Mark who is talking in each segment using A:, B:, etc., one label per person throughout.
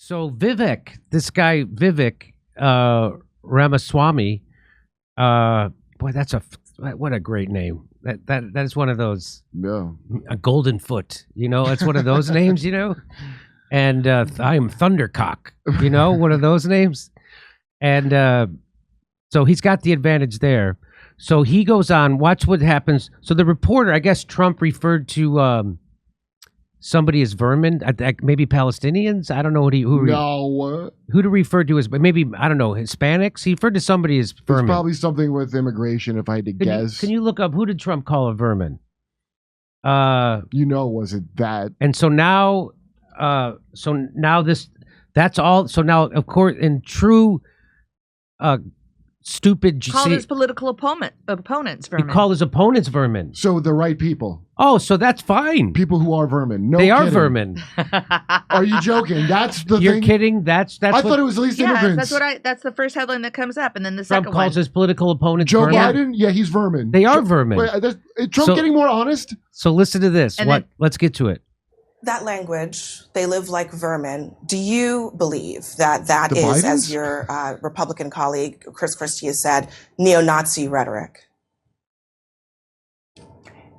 A: So Vivek, this guy Vivek Ramaswamy, boy, what a great name. That is one of those.
B: Yeah.
A: A golden foot, it's one of those names, And I am Thundercock, one of those names. And so he's got the advantage there. So he goes on. Watch what happens. So the reporter, I guess Trump referred to somebody as vermin, maybe Palestinians. I don't know who to refer to as, but maybe, I don't know, Hispanics. He referred to somebody as vermin.
B: It's probably something with immigration, if I had to guess.
A: Can you look up, who did Trump call a vermin?
B: Was it that?
A: And so now, that's all. So now, of course, in true stupid...
C: Called his political opponents vermin.
A: He called his opponents vermin.
B: So the right people.
A: Oh, so that's fine.
B: People who are vermin. No,
A: they
B: kidding.
A: are vermin.
B: Are you joking? That's the
A: You're
B: thing?
A: kidding? I
B: thought it was at least immigrants.
C: That's the first headline that comes up, and then the
A: Trump
C: second one.
A: calls his political opponents
B: Joe
A: vermin.
B: Biden? Yeah, he's vermin.
A: They are vermin.
B: Wait, is Trump getting more honest?
A: So listen to this. Let's get to it.
D: That language, they live like vermin. Do you believe that is,
B: Bidens?
D: as your Republican colleague Chris Christie has said, neo-Nazi rhetoric?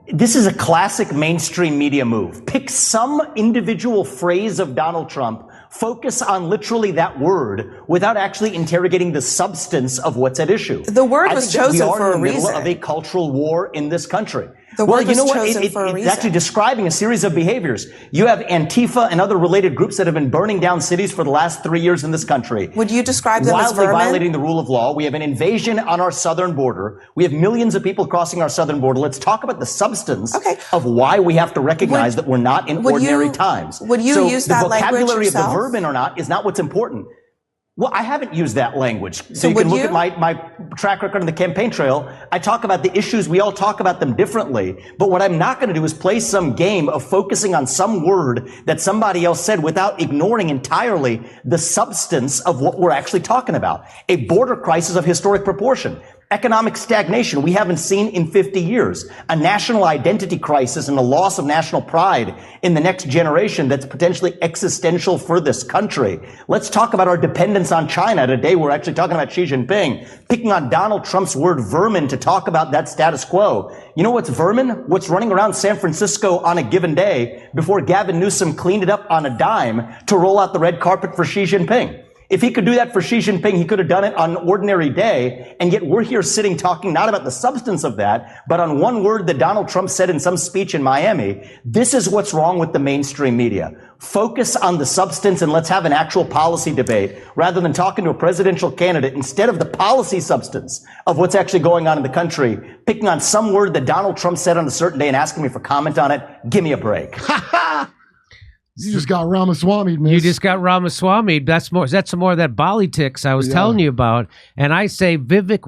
E: This is a classic mainstream media move. Pick some individual phrase of Donald Trump, focus on literally that word without actually interrogating the substance of what's at issue.
D: The word was chosen for a reason.
E: We are in the middle of a cultural war in this country.
D: The word was chosen for a reason.
E: It's actually describing a series of behaviors. You have Antifa and other related groups that have been burning down cities for the last 3 years in this country.
D: Would you describe them as
E: wildly
D: vermin?
E: Violating the rule of law. We have an invasion on our southern border. We have millions of people crossing our southern border. Let's talk about the substance of why we have to recognize that we're not in ordinary times.
D: Would you use that language
E: the vocabulary
D: yourself?
E: of the vermin or not is not what's important. Well, I haven't used that language. So you can look at my track record on the campaign trail. I talk about the issues. We all talk about them differently. But what I'm not going to do is play some game of focusing on some word that somebody else said without ignoring entirely the substance of what we're actually talking about. A border crisis of historic proportion. Economic stagnation we haven't seen in 50 years. A national identity crisis and a loss of national pride in the next generation that's potentially existential for this country. Let's talk about our dependence on China. Today we're actually talking about Xi Jinping, picking on Donald Trump's word vermin to talk about that status quo. You know what's vermin? What's running around San Francisco on a given day before Gavin Newsom cleaned it up on a dime to roll out the red carpet for Xi Jinping. If he could do that for Xi Jinping, he could have done it on an ordinary day. And yet we're here sitting talking not about the substance of that, but on one word that Donald Trump said in some speech in Miami. This is what's wrong with the mainstream media. Focus on the substance and let's have an actual policy debate rather than talking to a presidential candidate instead of the policy substance of what's actually going on in the country, picking on some word that Donald Trump said on a certain day and asking me for comment on it. Give me a break.
B: You just got Ramaswamy, miss.
A: You just got Ramaswamy. That's some more of that politics I was telling you about. And I say Vivek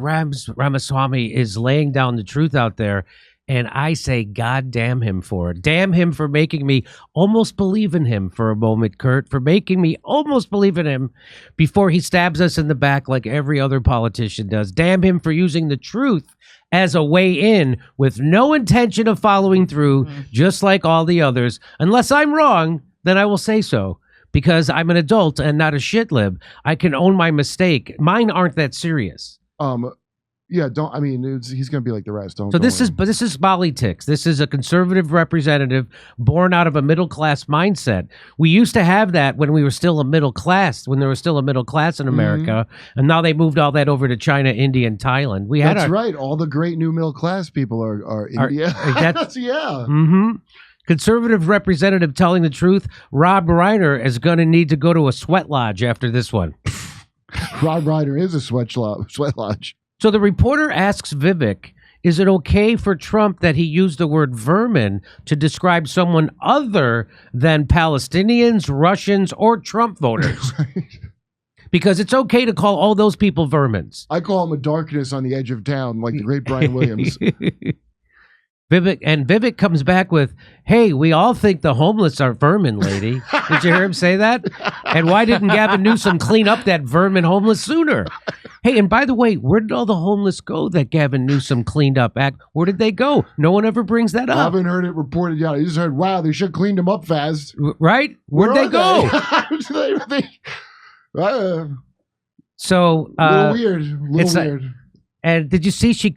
A: Ramaswamy is laying down the truth out there. And I say, God damn him for it. Damn him for making me almost believe in him for a moment, Kurt, for making me almost believe in him before he stabs us in the back like every other politician does. Damn him for using the truth as a way in with no intention of following through, just like all the others. Unless I'm wrong, then I will say so, because I'm an adult and not a shitlib. I can own my mistake. Mine aren't that serious.
B: Yeah, don't. I mean, he's going to be like the rest. Don't.
A: So this is politics. This is a conservative representative born out of a middle class mindset. We used to have that when we were still a middle class, when there was still a middle class in America, and now they moved all that over to China, India, and Thailand. That's
B: right. All the great new middle class people are India. Yeah.
A: Mm-hmm. Conservative representative telling the truth. Rob Reiner is going to need to go to a sweat lodge after this one.
B: Rob Reiner is a sweat lodge.
A: So the reporter asks Vivek, is it okay for Trump that he used the word vermin to describe someone other than Palestinians, Russians, or Trump voters?
B: Right.
A: Because it's okay to call all those people vermins.
B: I call him a darkness on the edge of town, like the great Brian Williams.
A: Vivek comes back with, hey, we all think the homeless are vermin, lady. Did you hear him say that? And why didn't Gavin Newsom clean up that vermin homeless sooner? Hey, and by the way, where did all the homeless go that Gavin Newsom cleaned up? Where did they go? No one ever brings that
B: I
A: up.
B: haven't heard it reported yet. I just heard, wow, they should have cleaned them up fast.
A: Right? Where'd they go? So
B: little weird.
A: And did you see she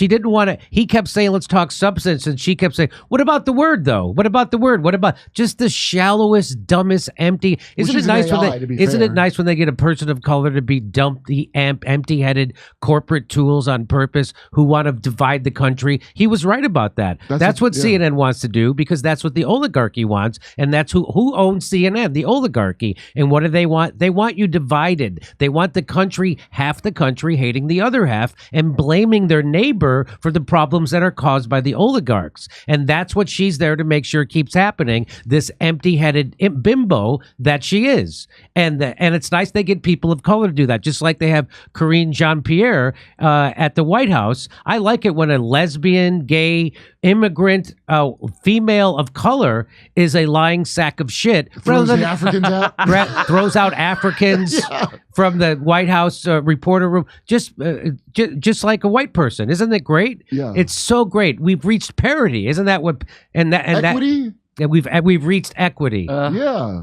A: didn't want to, he kept saying, let's talk substance. And she kept saying, what about the word though? What about the word? What about just the shallowest, dumbest, empty? Isn't it nice it nice when they get a person of color to be dumped, the empty-headed corporate tools on purpose who want to divide the country? He was right about that. That's what CNN wants to do, because that's what the oligarchy wants. And that's who owns CNN, the oligarchy. And what do they want? They want you divided. They want the country, half the country hating the other half, and blaming their neighbor for the problems that are caused by the oligarchs. And that's what she's there to make sure keeps happening, this empty-headed bimbo that she is. And it's nice they get people of color to do that, just like they have Karine Jean-Pierre at the White House. I like it when a lesbian, gay, immigrant, female of color is a lying sack of shit.
B: Throws the Africans out.
A: Throws out Africans from the White House reporter room, just like a white person. Isn't it great?
B: Yeah,
A: it's so great. We've reached parity. Isn't that what? And
B: equity.
A: We've reached equity.
B: Yeah.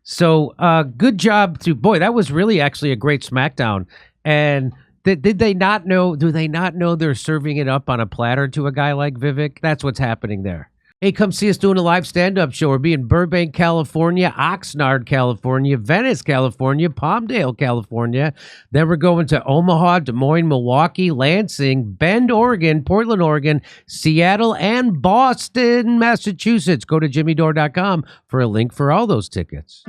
A: So good job to that was really actually a great SmackDown. And did they not know? Do they not know they're serving it up on a platter to a guy like Vivek? That's what's happening there. Hey, come see us doing a live stand-up show. We'll be in Burbank, California, Oxnard, California, Venice, California, Palmdale, California. Then we're going to Omaha, Des Moines, Milwaukee, Lansing, Bend, Oregon, Portland, Oregon, Seattle, and Boston, Massachusetts. Go to jimmydore.com for a link for all those tickets.